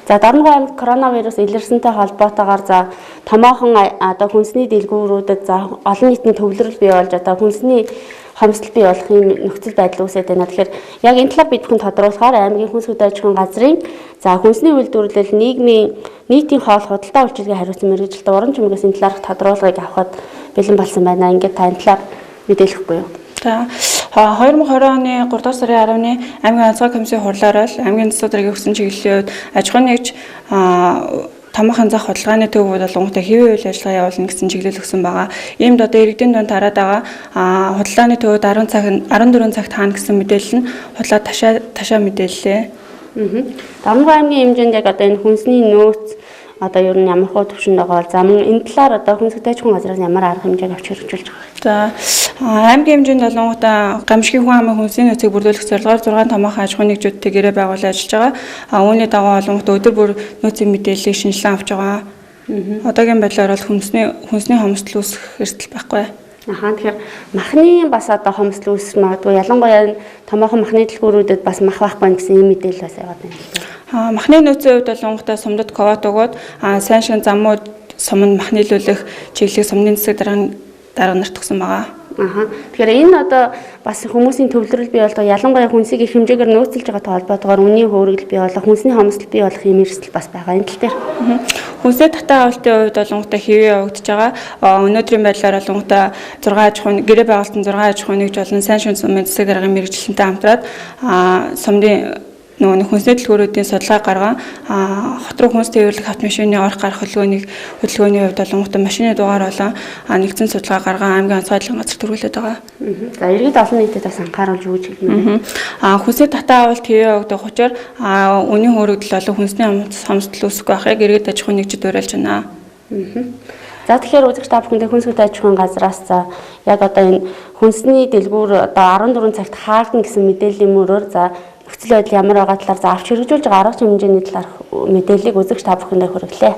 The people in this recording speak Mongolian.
За Дорногов аймагт коронавирус илэрсэнтэй холбоотойгоор за томоохон одоо хүнсний дэлгүүрүүдэд за олон нийтийн төвлөрөл бий болж одоо хүнсний хомсдол бий болох юм нөхцөл байдал үүсэж байна. Тэгэхээр яг энэ талаар бид бүхэн тодруулахаар аймгийн хүнс хөдөө аж ахуйн газрын за хүнсний үйлдвэрлэл нийтийн хоол худалдаа үйлчилгээ хариуцсан мэргэжилтэд уран чимгээс энэ талаарх тодруулгыг авахд бэлэн болсон байна. Ингээд та энэ талаар мэдээлэхгүй юу? За 2020 оны 3 дугаар сарын 10-ны аймгийн онцгой комиссийн хурлаар л аймгийн засаг даргын өгсөн чиглэлийн хувьд аж ахуйн нэгж томоохон зах худалдааны төвүүд болгоомжтой хэвийн үйл ажиллагаа явуулна гэсэн чиглэл өгсөн байгаа. Иймд одоо иргэдийн дунд тараад байгаа худалдааны төвүүд 14 цагт хаана гэсэн мэдээлэл нь худлаа ташаа мэдээллээ. Дорногов аймгийн хэмжээнд яг одоо энэ хүнсний нөөц одоо ер нь ямар хөө төвшөнд байгаа бол за мөн энэ талаар одоо хүнс хөдөө аж ахуйн газраас ямар арга хэмжээг авч хэрэгжүүлж байгаа. За аймгийн хэмжээнд болонгуудаа гамшигын хүн амын хүнсний нөөцийг бүрдүүлэх зорилгоор 6 томоохон аж ахуйн нэгжүүдтэй гэрээ байгуулж ажиллаж байгаа. Үүний дагуу болонгуудаа өдөр бүр нөөцийн мэдээллийг шинжилэн авч байгаа. Одоогийн байдлаар бол хүнсний хомсдол үүсэх эрсдэл байхгүй. Тэгэхээр махны бас одоо хомсдол үүсэх магадгүй ялангуяа томоохон махны дэлгүүрүүдэд бас мах байхгүй гэсэн ийм мэдээлэл бас яваад байна. Махны нөөцийн хувьд болонгуудаа сумдад ковот өгөөд сайн шин замууд суманд мах нийлүүлэх чиглэлийг сумны засаг дарга нарт өгсөн байгаа. Тэгэхээр энэ одоо бас хүмүүсийн төвлөрөл бий болдог ялангуяа хүнсийг их хэмжээгээр нөөцлж байгаатай холбоотойгоор үнийн хөөргөл бий болох хүнсний хомсдол бий болох юм эрсдэл бас байгаа энэ тал дээр. Хүнсний татаа авалтын хувьд болонгуудаа хэвээ явагдаж байгаа. Өнөөдрийн байдлаар болонгуудаа 6 аж ахуйн гэрээ байгуулалтын 6 аж ахуйн нэгж болон сайн шин сумын засаг даргын мэргэжилтэнтэй хамтраад сумдын нөгөө хүнсний дэлгүүрүүдийн судалгаа гарган хот руу хүнс тээвэрлэх автомашины орох гарах хөдөлгөөний хувьд болонгуудаа машины дугаар болон нэгдсэн судалгаа гарган аймгийн онцгой байдлын газар төрүүлээд байгаа. За иргэд олон нийтэд бас анхааруулж өгч хэлнэ. Хүнсний татаа авалт хэвээ өгдөг учраас үнийн хөөрөгдөл болон хүнсний хомсдол үүсэхгүй байхыг иргэд аж ахуйн нэгжид уриалж байна. За тэгэхээр үзэгч та бүхэндээ хүнс хөдөө аж ахуйн газраас за яг одоо энэ хүнсний дэлгүүр одоо 14 цагт хаагдана гэсэн мэдээллийн мөрөөр за нөхцөл байдал ямар байгаа талаар за авч хэрэгжүүлж байгаа арга хэмжээний талаарх мэдээллийг үзэгч та бүхэндээ хүргэлээ.